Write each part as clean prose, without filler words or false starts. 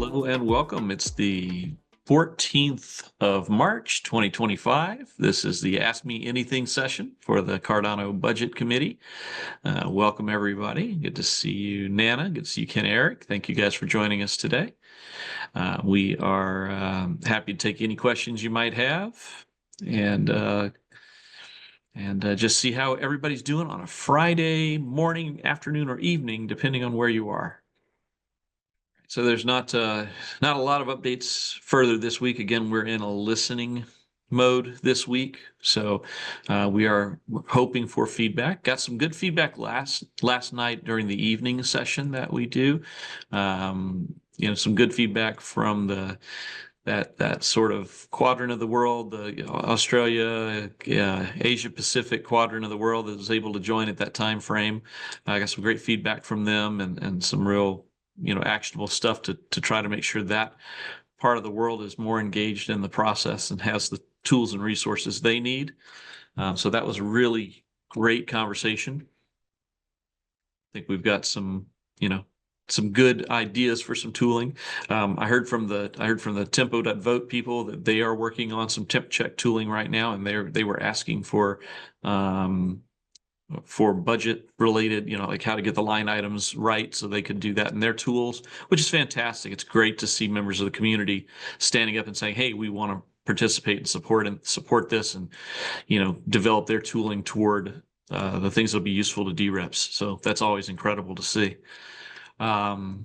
Hello and welcome. It's the 14th of March, 2025. This is the Ask Me Anything session for the Cardano Budget Committee. Welcome, everybody. Good to see you, Nana. Good to see you, Ken Eric. Thank you guys for joining us today. We are happy to take any questions you might have and just see how everybody's doing on a Friday morning, afternoon, or evening, depending on where you are. So there's not a lot of updates further this week. Again, we're in a listening mode this week, so we are hoping for feedback. Got some good feedback last night during the evening session that we do. Some good feedback from that sort of quadrant of the world, the Australia, Asia Pacific quadrant of the world that was able to join at that time frame. I got some great feedback from them and some real actionable stuff to try to make sure that part of the world is more engaged in the process and has the tools and resources they need. So that was a really great conversation. I think we've got some good ideas for some tooling. I heard from the tempo.vote people that they are working on some temp check tooling right now, and they were asking for budget related, like how to get the line items right so they could do that in their tools, which is fantastic. It's great to see members of the community standing up and saying, hey, we want to participate and support this and, develop their tooling toward the things that'll be useful to DReps. So that's always incredible to see. And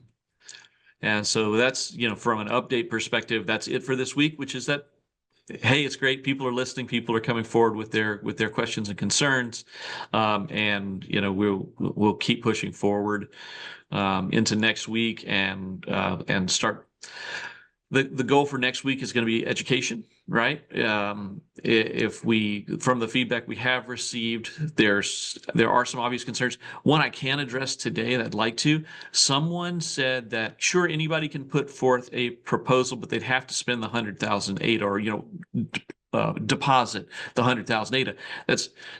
so that's, from an update perspective, that's it for this week, which is that, hey, it's great. People are listening. People are coming forward with their questions and concerns, and we'll keep pushing forward into next week and start. The goal for next week is going to be education, right? If from the feedback we have received, there are some obvious concerns. One I can address today that I'd like to. Someone said that sure, anybody can put forth a proposal, but they'd have to spend the 100,000 ADA or deposit the 100,000 ADA.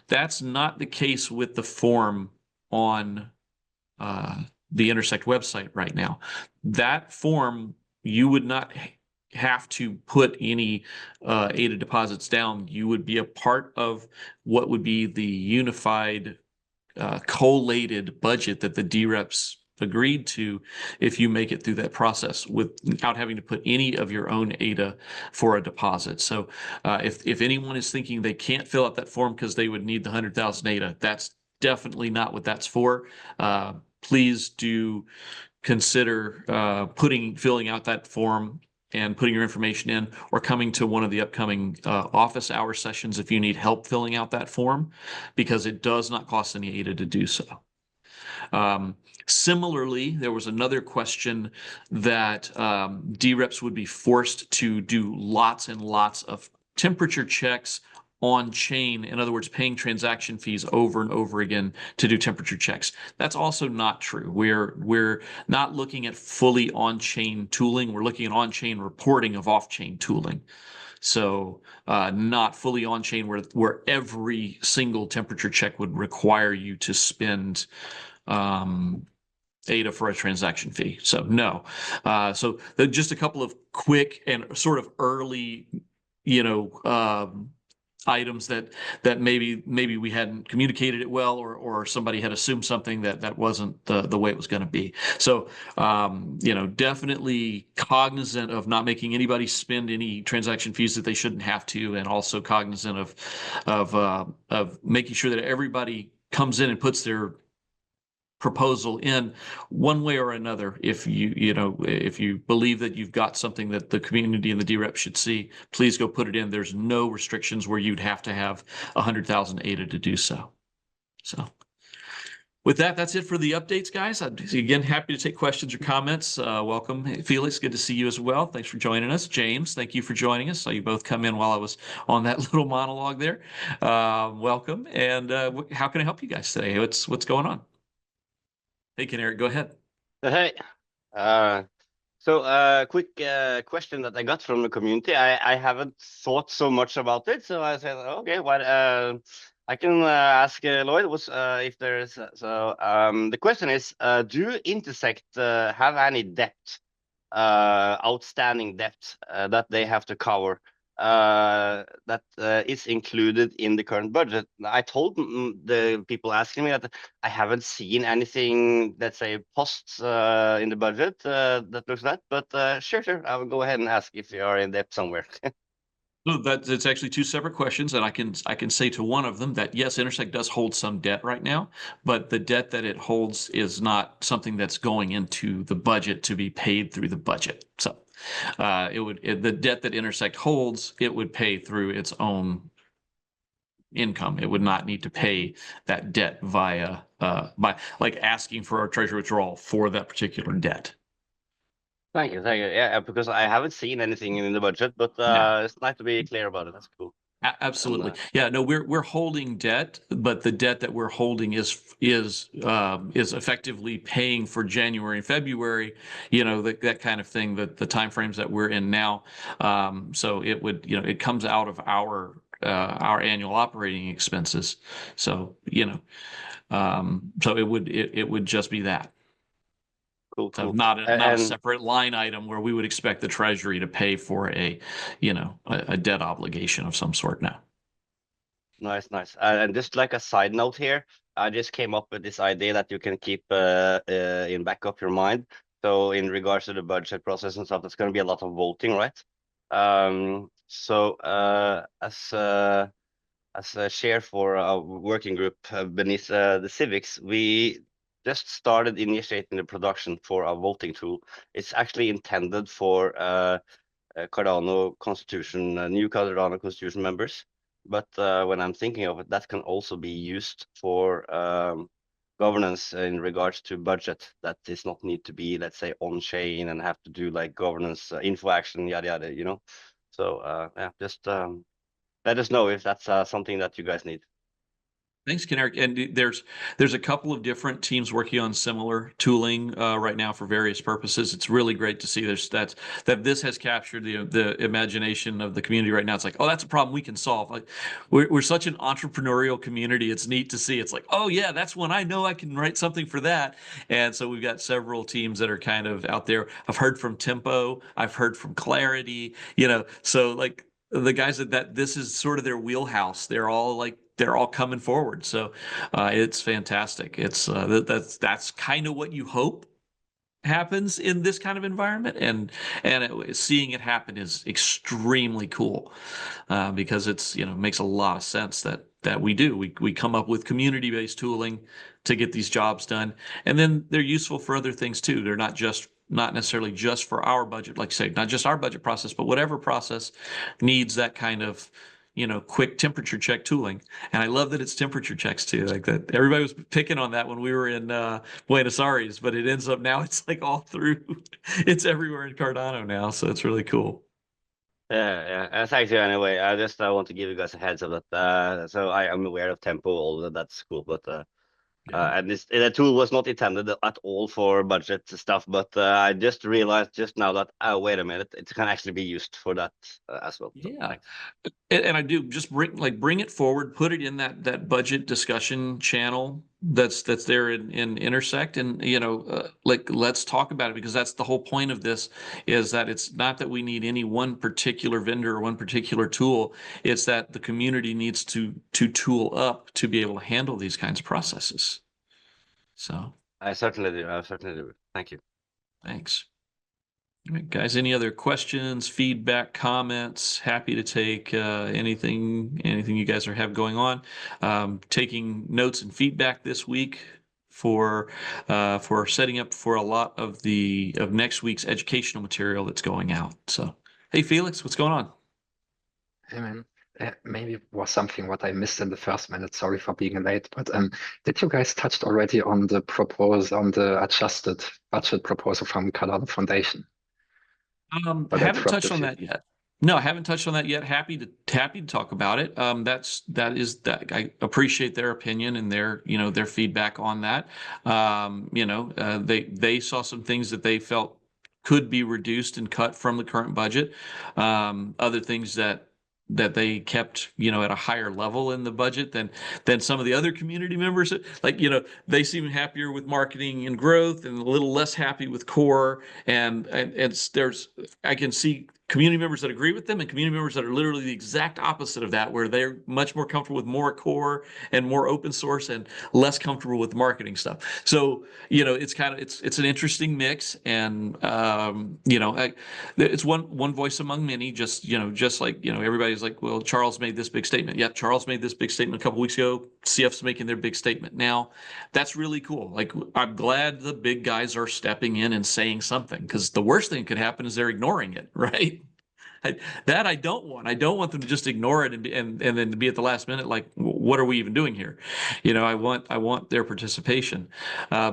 That's not the case with the form on the Intersect website right now. That form, you would not have to put any ADA deposits down. You would be a part of what would be the unified collated budget that the DReps agreed to if you make it through that process without having to put any of your own ADA for a deposit. So if anyone is thinking they can't fill out that form because they would need the 100,000 ADA, that's definitely not what that's for. Please do consider filling out that form and putting your information in, or coming to one of the upcoming office hour sessions if you need help filling out that form, because it does not cost any ADA to do so. Similarly, there was another question that DReps would be forced to do lots and lots of temperature checks on chain. In other words, paying transaction fees over and over again to do temperature checks. That's also not true. We're not looking at fully on-chain tooling. We're looking at on-chain reporting of off-chain tooling. So not fully on-chain where every single temperature check would require you to spend ADA for a transaction fee. So no. So just a couple of quick and sort of early, items that maybe we hadn't communicated it well, or somebody had assumed something that wasn't the way it was going to be. So definitely cognizant of not making anybody spend any transaction fees that they shouldn't have to, and also cognizant of making sure that everybody comes in and puts their proposal in one way or another. If you believe that you've got something that the community and the DReps should see, please go put it in. There's no restrictions where you'd have to have 100,000 ADA to do so. So with that, that's it for the updates, guys. Again, happy to take questions or comments. Welcome. Hey, Felix, good to see you as well. Thanks for joining us. James, thank you for joining us. Saw you both come in while I was on that little monologue there. Welcome. And how can I help you guys today? What's going on? Hey, Ken Eric, go ahead. Hey. Quick question that I got from the community. I haven't thought so much about it, so I said, okay, I can ask Lloyd if there is. The question is, do Intersect have any debt outstanding debt that they have to cover that is included in the current budget. I told the people asking me that I haven't seen anything, let's say, posts in the budget that looks like that, but sure, I will go ahead and ask if you are in debt somewhere. No, it's actually two separate questions, and I can say to one of them that yes, Intersect does hold some debt right now, but the debt that it holds is not something that's going into the budget to be paid through the budget. So the debt that Intersect holds, it would pay through its own income. It would not need to pay that debt via by like asking for a treasury withdrawal for that particular debt. Thank you, thank you. Yeah, because I haven't seen anything in the budget, but Yeah. it's nice to be clear about it. That's cool. And Absolutely. Yeah, no, we're holding debt, but the debt that we're holding is effectively paying for January and February, that kind of thing, the timeframes that we're in now. So it would, it comes out of our annual operating expenses. So, so it would just be that. cool, So cool. not a And separate line item where we would expect the treasury to pay for a debt obligation of some sort now. nice, nice. And just like a side note here, I just came up with this idea that you can keep in back of your mind. So in regards to the budget process and stuff, there's going to be a lot of voting, right? So as a chair for a working group beneath the civics, we just started initiating the production for a voting tool. It's actually intended for Cardano Constitution, new Cardano Constitution members. But when I'm thinking of it, that can also be used for governance in regards to budget that does not need to be, let's say, on chain and have to do like governance, info action, yada yada, you know. So yeah, just let us know if that's something that you guys need. Thanks, Keneric. And there's a couple of different teams working on similar tooling right now for various purposes. It's really great to see that this has captured the imagination of the community right now. It's like, oh, that's a problem we can solve. Like we're such an entrepreneurial community. It's neat to see. It's like, oh yeah, that's one I know I can write something for that. And so we've got several teams that are kind of out there. I've heard from Tempo. I've heard from Clarity. So like the guys that this is sort of their wheelhouse. They're all coming forward. So it's fantastic. It's that's kind of what you hope happens in this kind of environment, and seeing it happen is extremely cool because it's makes a lot of sense that we come up with community-based tooling to get these jobs done, and then they're useful for other things too. They're not necessarily just for our budget, like say, not just our budget process, but whatever process needs that kind of quick temperature check tooling. And I love that it's temperature checks too. Like that, everybody was picking on that when we were in Buenos Aires, but it ends up now it's like all through. It's everywhere in Cardano now, so it's really cool. Yeah, yeah. Thank you anyway. I just want to give you guys a heads up that so I am aware of Tempo, all that. That's cool, but Yeah. and this the tool was not intended at all for budget stuff, but I just realized just now that oh wait a minute, it can actually be used for that as well. So Yeah. thanks. And I do just bring it forward, put it in that budget discussion channel that's there in Intersect, and like let's talk about it, because that's the whole point of this, is that it's not that we need any one particular vendor or one particular tool. It's that the community needs to tool up to be able to handle these kinds of processes. So I certainly do. I certainly do. Thank you. thanks. All right, guys, any other questions, feedback, comments? Happy to take anything you guys have going on. Taking notes and feedback this week for setting up for a lot of next week's educational material that's going out. So, hey, Felix, what's going on? Hey man, maybe it was something what I missed in the first minute. Sorry for being late, but did you guys touched already on the adjusted budget proposal from Cardano Foundation? But I Haven't touched interrupted on you. that yet. No, I haven't touched on that yet. Happy to talk about it. I appreciate their opinion and their feedback on that. They saw some things that they felt could be reduced and cut from the current budget. Other things that they kept, at a higher level in the budget than some of the other community members. Like, they seem happier with marketing and growth and a little less happy with core. And I can see community members that agree with them and community members that are literally the exact opposite of that, where they're much more comfortable with more core and more open source and less comfortable with marketing stuff. So, it's an interesting mix. And, it's one voice among many, just like, everybody's like, well, Charles made this big statement. Yep, Charles made this big statement a couple weeks ago. CF's making their big statement now. That's really cool. Like, I'm glad the big guys are stepping in and saying something, because the worst thing could happen is they're ignoring it, right? That I don't want. I don't want them to just ignore it and then to be at the last minute like, what are we even doing here? I want their participation.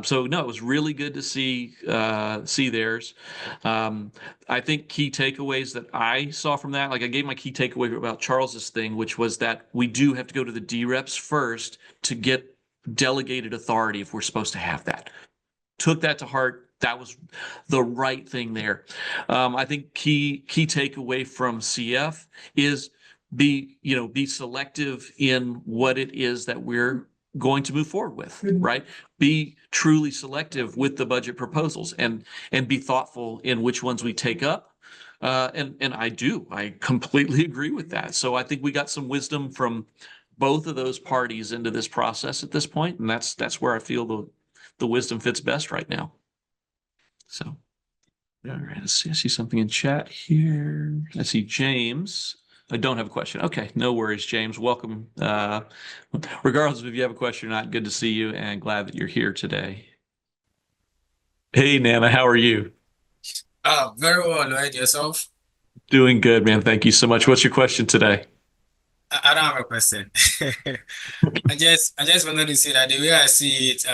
So no, it was really good to see theirs. I think key takeaways that I saw from that, like I gave my key takeaway about Charles's thing, which was that we do have to go to the DReps first to get delegated authority if we're supposed to have that. Took that to heart. That was the right thing there. I think key takeaway from CF is be selective in what it is that we're going to move forward with, right? Be truly selective with the budget proposals and be thoughtful in which ones we take up. And I completely agree with that. So I think we got some wisdom from both of those parties into this process at this point, and that's where I feel the wisdom fits best right now. So, all right, let's see. I see something in chat here. I see James. I don't have a question. Okay, no worries, James. Welcome. Regardless of if you have a question or not, good to see you and glad that you're here today. Hey, Nana, how are you? Very well, Lloyd. Yourself? Doing good, man. Thank you so much. What's your question today? I don't have a question. I just wanted to say that the way I see it,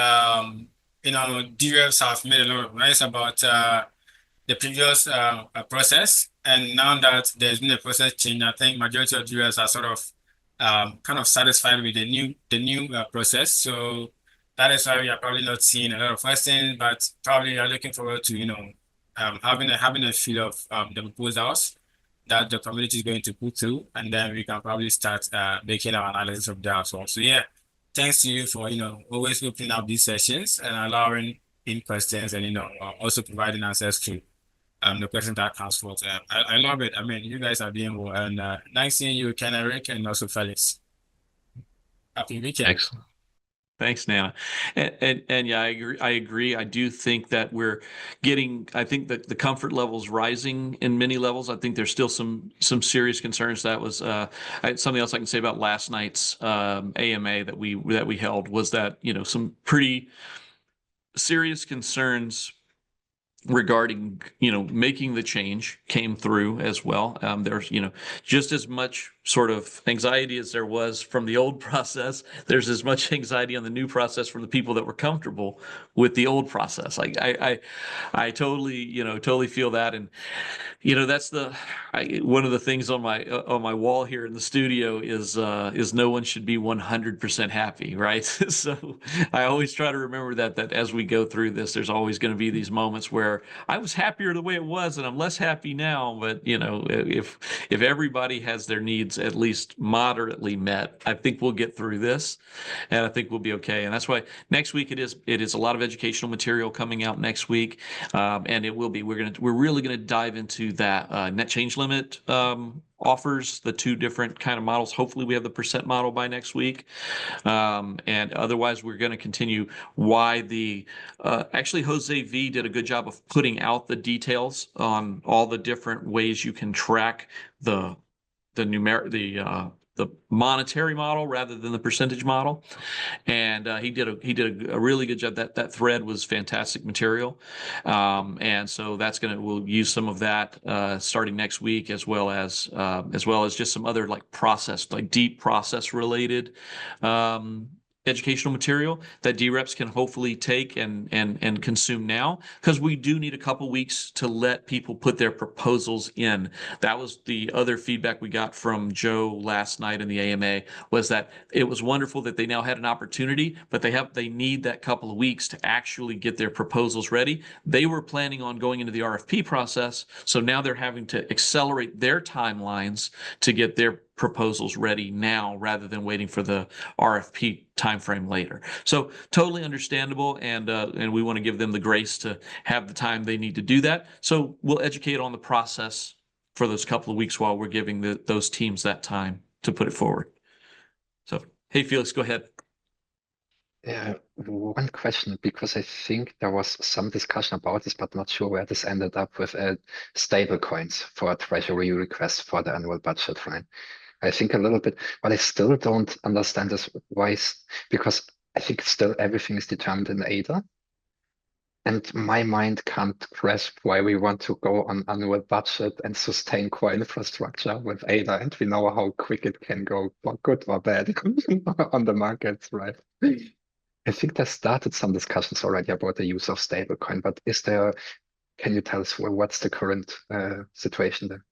DReps have made a lot of noise about the previous process, and now that there's been a process change, I think majority of DReps are sort of kind of satisfied with the new process. So that is why we are probably not seeing a lot of questions, but probably are looking forward to having a feel of the proposals that the community is going to put through, and then we can probably start making our analysis of that as well. So yeah, thanks to you for always opening up these sessions and allowing in questions and also providing answers to the questions that comes forth. I love it. I mean, you guys are doing well, and nice seeing you, Ken, Eric, and also Felix. Happy weekend. Excellent. Thanks, Nana. And yeah, I agree. I do think that I think that the comfort level is rising in many levels. I think there's still some serious concerns. That was something else I can say about last night's AMA that we held, was that some pretty serious concerns regarding making the change came through as well. There's just as much sort of anxiety as there was from the old process. There's as much anxiety on the new process from the people that were comfortable with the old process. Like I totally feel that. And that's one of the things on my wall here in the studio is no one should be 100% happy, right? So I always try to remember that as we go through this, there's always going to be these moments where I was happier the way it was and I'm less happy now. But if everybody has their needs at least moderately met, I think we'll get through this, and I think we'll be okay. And that's why next week it is a lot of educational material coming out next week, and it will be. We're really gonna dive into that net change limit offers, the two different kind of models. Hopefully we have the percent model by next week. And otherwise we're going to continue why actually Jose V did a good job of putting out the details on all the different ways you can track the monetary model rather than the percentage model. And he did a really good job. That thread was fantastic material. And so we'll use some of that starting next week, as well as just some other deep process related educational material that DReps can hopefully take and consume now, because we do need a couple weeks to let people put their proposals in. That was the other feedback we got from Joe last night in the AMA, was that it was wonderful that they now had an opportunity, but they need that couple of weeks to actually get their proposals ready. They were planning on going into the RFP process, so now they're having to accelerate their timelines to get their proposals ready now rather than waiting for the RFP timeframe later. So totally understandable, and we want to give them the grace to have the time they need to do that. So we'll educate on the process for those couple of weeks while we're giving those teams that time to put it forward. So, hey, Felix, go ahead. Yeah, one question, because I think there was some discussion about this, but not sure where this ended up with stable coins for a treasury request for the annual budget, right? I think a little bit, but I still don't understand this why, because I think still everything is determined in ADA. And my mind can't grasp why we want to go on annual budget and sustain core infrastructure with ADA, and we know how quick it can go, for good or bad, on the markets, right? I think there started some discussions already about the use of stablecoin, but can you tell us what's the current situation there?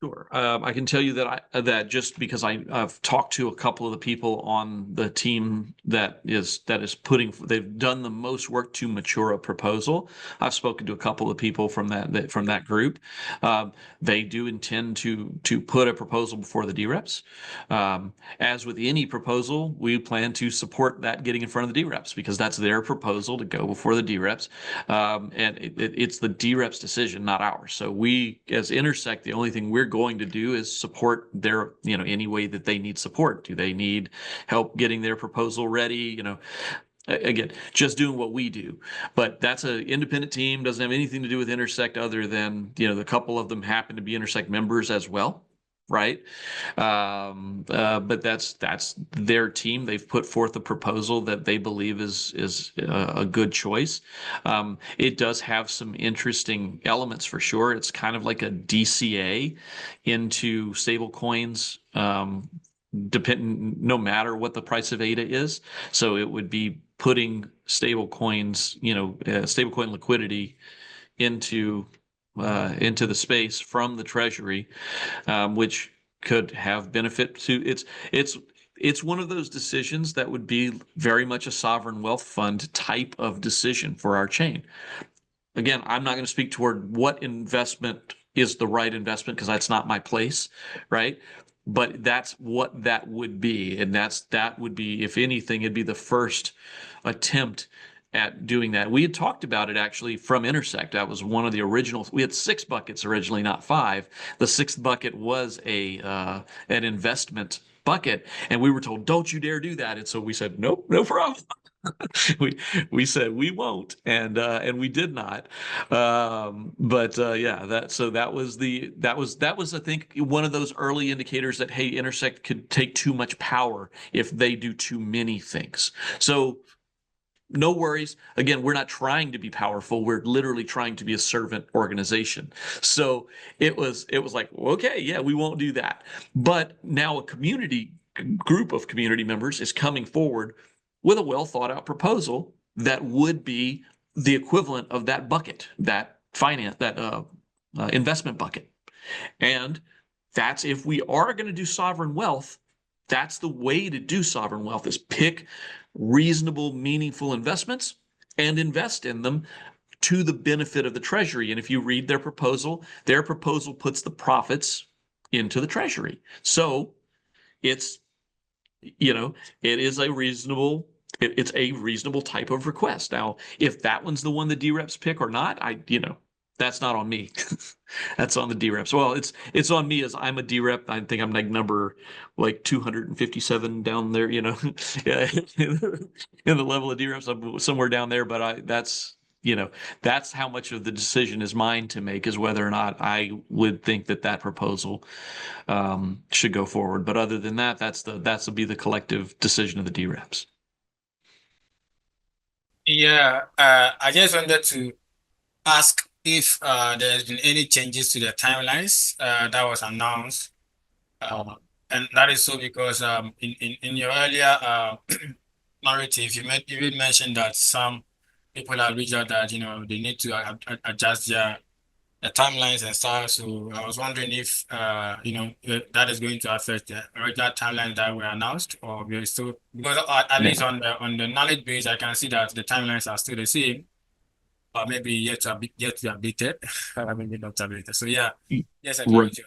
Sure. I can tell you that just because I've talked to a couple of the people on the team that is they've done the most work to mature a proposal. I've spoken to a couple of people from that group. They do intend to put a proposal before the DReps. As with any proposal, we plan to support that getting in front of the DReps because that's their proposal to go before the DReps, and it's the DReps decision, not ours. So we, as Intersect, the only thing we're going to do is support their, any way that they need support. Do they need help getting their proposal ready? Again, just doing what we do. But that's an independent team, doesn't have anything to do with Intersect other than, the couple of them happen to be Intersect members as well. Right. But that's their team. They've put forth a proposal that they believe is a good choice. It does have some interesting elements for sure. It's kind of like a DCA into stable coins, no matter what the price of ADA is. So it would be putting stable coins, stablecoin liquidity into the space from the treasury, which could have benefit to it's one of those decisions that would be very much a sovereign wealth fund type of decision for our chain. Again, I'm not going to speak toward what investment is the right investment because that's not my place, right? But that's what that would be, and that would be, if anything, it'd be the first attempt at doing that. We had talked about it actually from Intersect. That was one of the original. We had 6 buckets originally, not 5. The 6th bucket was an investment bucket, and we were told, "Don't you dare do that." And so we said, "Nope, no problem." we said we won't, and we did not. Yeah, that was I think one of those early indicators that, hey, Intersect could take too much power if they do too many things. So no worries. Again, we're not trying to be powerful. We're literally trying to be a servant organization. So it was like, okay, yeah, we won't do that. But now a group of community members is coming forward with a well thought out proposal that would be the equivalent of that bucket, that investment bucket. And that's, if we are going to do sovereign wealth, that's the way to do sovereign wealth, is pick reasonable, meaningful investments and invest in them to the benefit of the treasury. And if you read their proposal puts the profits into the treasury. So it's, it is a reasonable type of request. Now, if that one's the one the DReps pick or not, that's not on me. That's on the DReps. Well, it's on me as I'm a DRep. I think I'm like number 257 down there, yeah, in the level of DReps. I'm somewhere down there, but that's how much of the decision is mine to make, is whether or not I would think that proposal should go forward. But other than that, that'll be the collective decision of the DReps. Yeah, I just wanted to ask if there's been any changes to the timelines that was announced. And that is so because in your earlier narrative, you did mention that some people have reached out that they need to adjust their timelines and stuff. So I was wondering if that is going to affect the original timeline that were announced, or we're still, because at least on the knowledge base, I can see that the timelines are still the same, or maybe yet to be updated. Maybe not updated. So yeah, yes, I agree with you.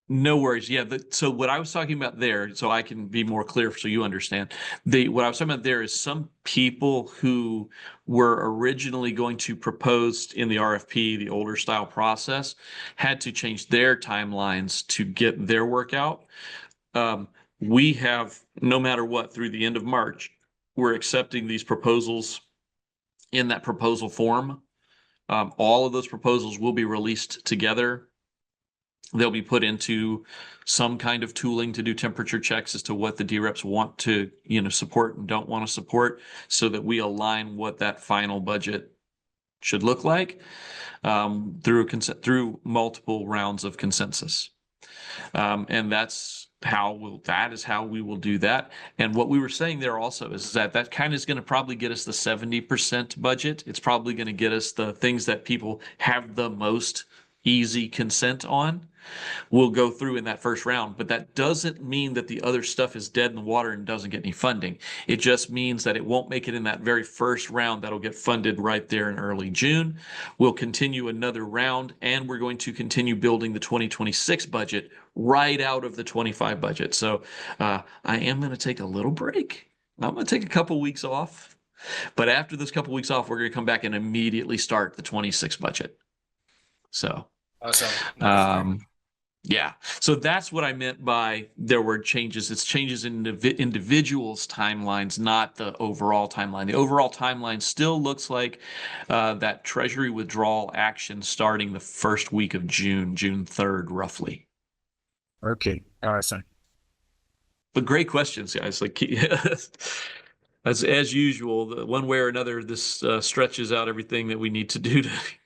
No worries. Yeah. So what I was talking about there, so I can be more clear so you understand, what I was talking about there is some people who were originally going to propose in the RFP, the older style process, had to change their timelines to get their work out. We have, no matter what, through the end of March, we're accepting these proposals in that proposal form. All of those proposals will be released together. They'll be put into some kind of tooling to do temperature checks as to what the DReps want to, support and don't want to support, so that we align what that final budget should look like through multiple rounds of consensus. And that is how we will do that. And what we were saying there also is that kind of is going to probably get us the 70% budget. It's probably going to get us the things that people have the most easy consent on. We'll go through in that first round, but that doesn't mean that the other stuff is dead in the water and doesn't get any funding. It just means that it won't make it in that very first round that'll get funded right there in early June. We'll continue another round, and we're going to continue building the 2026 budget right out of the 25 budget. So I am going to take a little break. I'm going to take a couple weeks off, but after this couple weeks off, we're going to come back and immediately start the 26 budget. So awesome. yeah, so that's what I meant by there were changes. It's changes in individuals' timelines, not the overall timeline. The overall timeline still looks like that Treasury withdrawal action starting the first week of June 3rd, roughly. Okay, awesome. But great questions, guys. Like as usual, one way or another, this stretches out everything that we need to do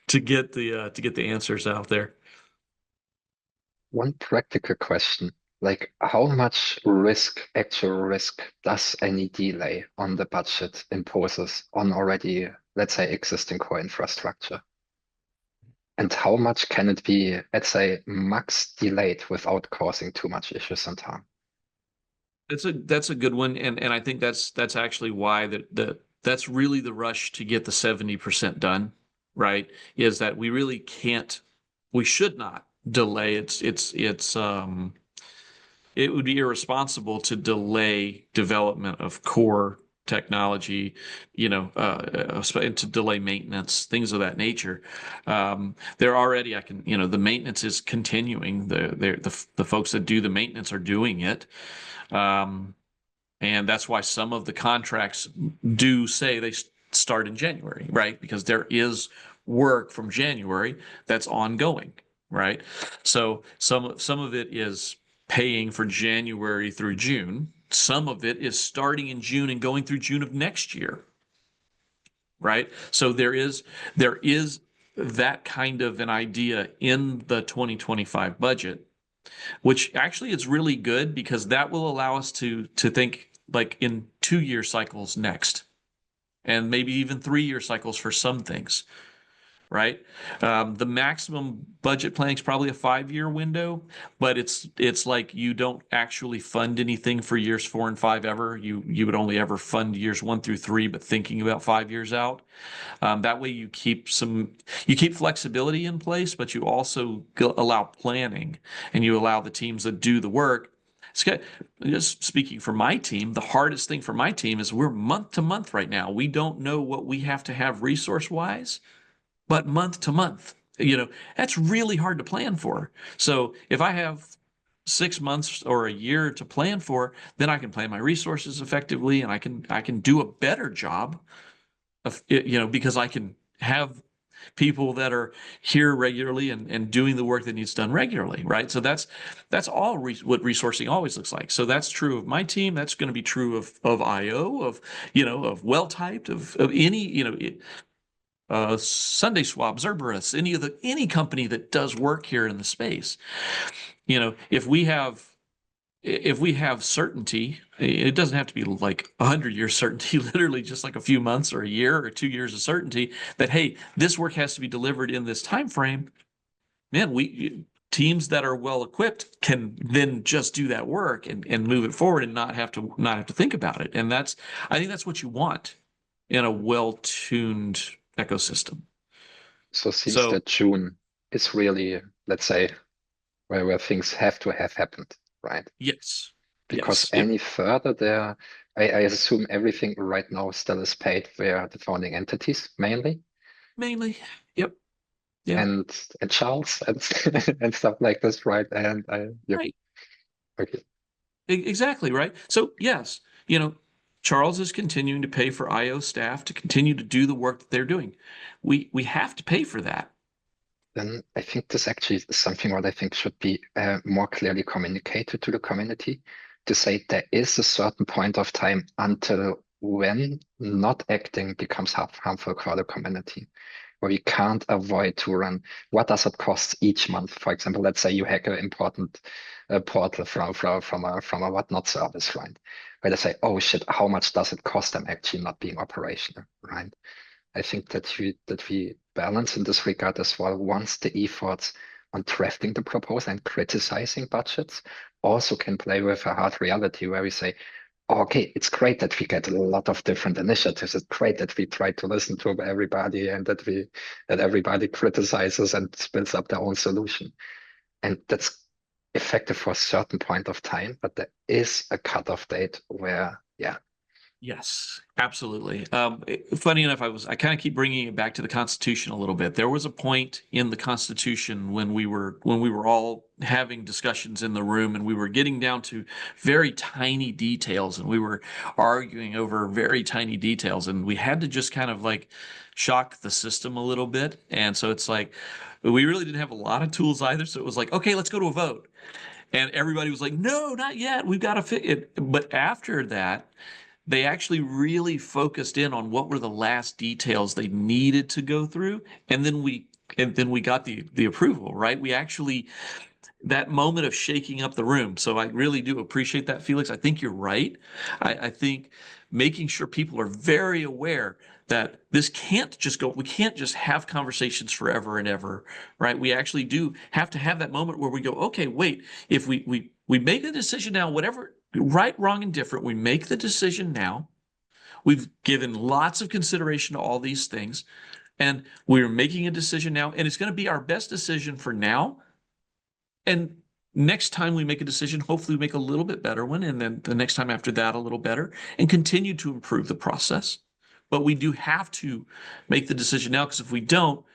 to get the answers out there. One practical question, like how much actual risk does any delay on the budget imposes on already, let's say, existing core infrastructure? And how much can it be, let's say, max delayed without causing too much issues on time? That's a good one, and I think that's actually why that's really the rush to get the 70% done, right? Is that we should not delay. It would be irresponsible to delay development of core technology, and to delay maintenance, things of that nature. They're already, the maintenance is continuing. The folks that do the maintenance are doing it. And that's why some of the contracts do say they start in January, right? Because there is work from January that's ongoing, right? So some of it is paying for January through June. Some of it is starting in June and going through June of next year, right? So there is that kind of an idea in the 2025 budget, which actually is really good because that will allow us to think like in 2-year cycles next, and maybe even 3-year cycles for some things, right? The maximum budget planning is probably a 5-year window, but it's like you don't actually fund anything for years 4 and 5 ever. You would only ever fund years 1 through 3, but thinking about 5 years out. That way you keep flexibility in place, but you also allow planning, and you allow the teams that do the work. Just speaking for my team, the hardest thing for my team is we're month to month right now. We don't know what we have to have resource wise, but month to month, that's really hard to plan for. So if I have 6 months or a year to plan for, then I can plan my resources effectively, and I can do a better job of, because I can have people that are here regularly and doing the work that needs done regularly, right? So that's all what resourcing always looks like. So that's true of my team. That's going to be true of IO, of well-typed, of any, Sunday Swap, Cerberus, any company that does work here in the space. If we have certainty, it doesn't have to be like 100-year certainty, literally just like a few months or a year or 2 years of certainty that, hey, this work has to be delivered in this time frame. Man, teams that are well equipped can then just do that work and move it forward and not have to think about it. And I think that's what you want in a well-tuned ecosystem. So it seems that June is really, let's say, where things have to have happened, right? Yes. Because Yes. Yep. any further there, I assume everything right now still is paid via the founding entities mainly, Mainly. Yep. Yeah. and Charles and and stuff like this, right? And yeah, Right. okay. Exactly, right? So yes, you know, Charles is continuing to pay for IO staff to continue to do the work that they're doing. We have to pay for that. Then I think this actually is something what I think should be more clearly communicated to the community, to say there is a certain point of time until when not acting becomes harmful for the community, where we can't avoid to run. What does it cost each month? For example, let's say you hack an important portal from a whatnot service, right? Where they say, oh shit, how much does it cost them actually not being operational, right? I think that we balance in this regard as well. Once the efforts on drafting the proposal and criticizing budgets also can play with a hard reality where we say, okay, it's great that we get a lot of different initiatives. It's great that we try to listen to everybody and that everybody criticizes and builds up their own solution. And that's effective for a certain point of time, but there is a cutoff date where, yeah, Yes, absolutely. Funny enough, I kind of keep bringing it back to the Constitution a little bit. There was a point in the Constitution when we were all having discussions in the room and we were getting down to very tiny details and we were arguing over very tiny details and we had to just kind of like shock the system a little bit. And so it's like we really didn't have a lot of tools either. So it was like, okay, let's go to a vote. And everybody was like, no, not yet. We've got to fix it. But after that, they actually really focused in on what were the last details they needed to go through, and then we got the approval, right? We actually that moment of shaking up the room. So I really do appreciate that, Felix. I think you're right. I think making sure people are very aware that this can't just go, we can't just have conversations forever and ever, right? We actually do have to have that moment where we go, okay, wait, if we make a decision now, whatever, right, wrong, and different, we make the decision now. We've given lots of consideration to all these things, and we're making a decision now, and it's going to be our best decision for now. And next time we make a decision, hopefully we make a little bit better one, and then the next time after that, a little better, and continue to improve the process. But we do have to make the decision now, because if we don't,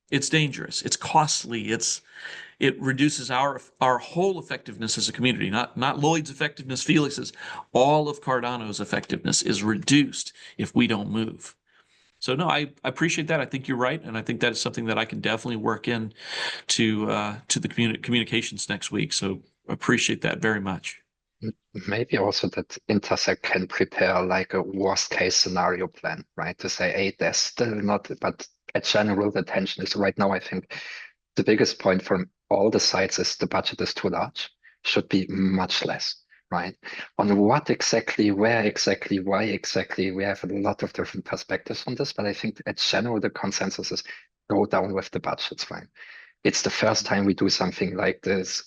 it's dangerous, it's costly, it reduces our whole effectiveness as a community, not Lloyd's effectiveness, Felix's, all of Cardano's effectiveness is reduced if we don't move. So no, I appreciate that. I think you're right, and I think that is something that I can definitely work in to the communications next week. So appreciate that very much. maybe also that Intersect can prepare like a worst case scenario plan, right? To say, hey, there's still not, but a general the tension is right now, I think the biggest point from all the sides is the budget is too large, should be much less, right? On what exactly, where exactly, why exactly, we have a lot of different perspectives on this, but I think in general, the consensus is go down with the budgets, fine. It's the first time we do something like this,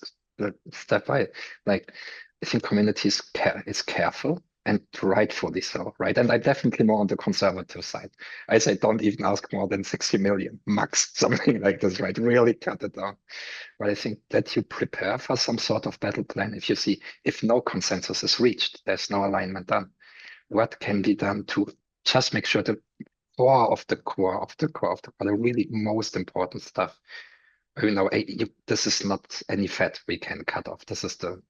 step by, like, I think communities is careful and rightfully so, right? And I'm definitely more on the conservative side. I say don't even ask more than 60 million, max, something like this, right? Really cut it down. But I think that you prepare for some sort of battle plan. If you see, if no consensus is reached, there's no alignment done. What can be done to just make sure the core of the core of the core of the core, the really most important stuff. You know, this is not any fat we can cut off. This is the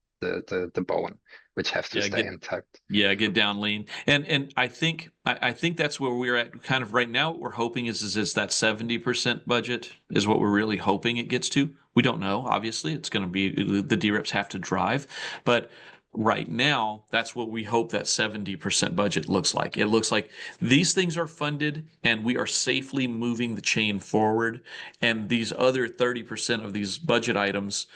bone which has to Yeah, stay intact. Yeah, get down lean. And I think that's where we're at kind of right now. What we're hoping is that 70% budget is what we're really hoping it gets to. We don't know, obviously. It's going to be the DReps have to drive, but right now that's what we hope that 70% budget looks like. It looks like these things are funded and we are safely moving the chain forward, and these other 30% of these budget items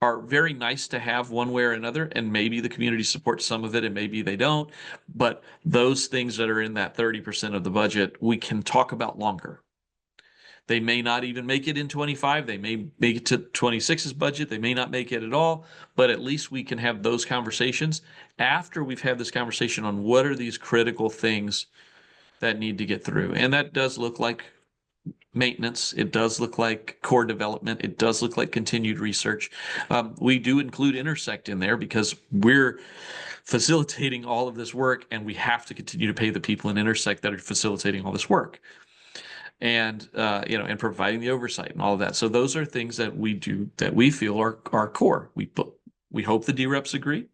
are very nice to have one way or another, and maybe the community supports some of it and maybe they don't. But those things that are in that 30% of the budget, we can talk about longer. They may not even make it in 25. They may make it to 26's budget. They may not make it at all, but at least we can have those conversations after we've had this conversation on what are these critical things that need to get through. And that does look like maintenance. It does look like core development. It does look like continued research. We do include Intersect in there because we're facilitating all of this work, and we have to continue to pay the people in Intersect that are facilitating all this work, and and providing the oversight and all of that. So those are things that we do that we feel are core. We hope the DReps agree.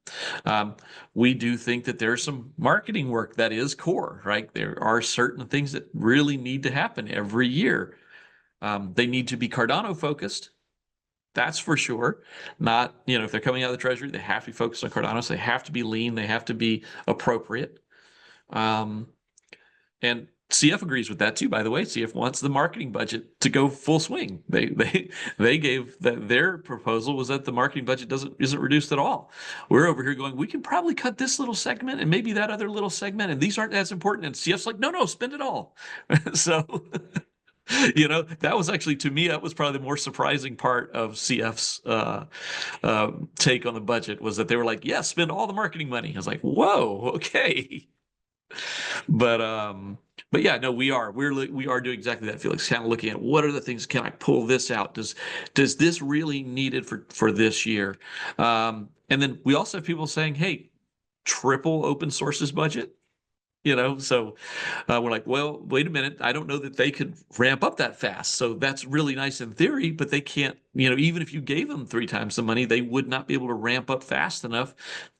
We do think that there's some marketing work that is core, right? There are certain things that really need to happen every year. They need to be Cardano focused. That's for sure. Not, if they're coming out of the treasury, they have to be focused on Cardano. So they have to be lean. They have to be appropriate. And CF agrees with that too, by the way. CF wants the marketing budget to go full swing. They gave that their proposal was that the marketing budget isn't reduced at all. We're over here going, we can probably cut this little segment and maybe that other little segment, and these aren't as important. And CF's like, no, spend it all. So that was actually, to me, that was probably the more surprising part of CF's take on the budget, was that they were like, yeah, spend all the marketing money. I was like, whoa, okay. But yeah, no, we are doing exactly that, Felix. Kind of looking at what are the things, can I pull this out? Does this really needed for this year? And then we also have people saying, hey, triple open source's budget. So we're like, well, wait a minute. I don't know that they could ramp up that fast. So that's really nice in theory, but they can't, even if you gave them 3 times the money, they would not be able to ramp up fast enough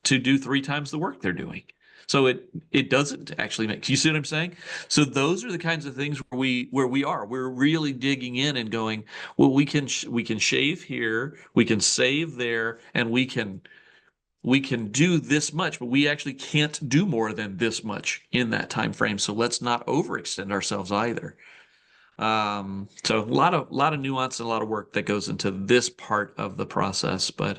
to do 3 times the work they're doing. So it doesn't actually make, you see what I'm saying? So those are the kinds of things where we're really digging in and going, well, we can shave here, we can save there, and we can do this much, but we actually can't do more than this much in that time frame. So let's not overextend ourselves either. So a lot of nuance and a lot of work that goes into this part of the process, but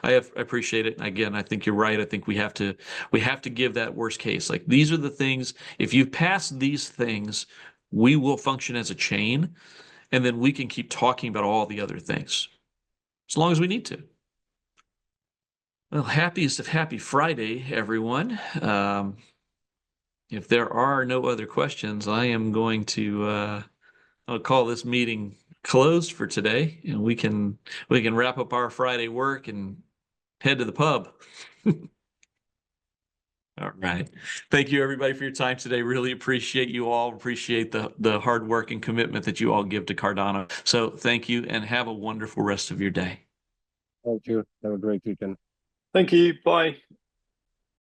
I appreciate it. Again, I think you're right. I think we have to give that worst case. Like, these are the things, if you pass these things, we will function as a chain, and then we can keep talking about all the other things as long as we need to. Well, happiest of happy Friday, everyone. If there are no other questions, I am going to I'll call this meeting closed for today, and we can wrap up our Friday work and head to the pub. All right. Thank you, everybody, for your time today. Really appreciate you all. Appreciate the hard work and commitment that you all give to Cardano. So thank you, and have a wonderful rest of your day. Thank you. Have a great weekend. Thank you. Bye.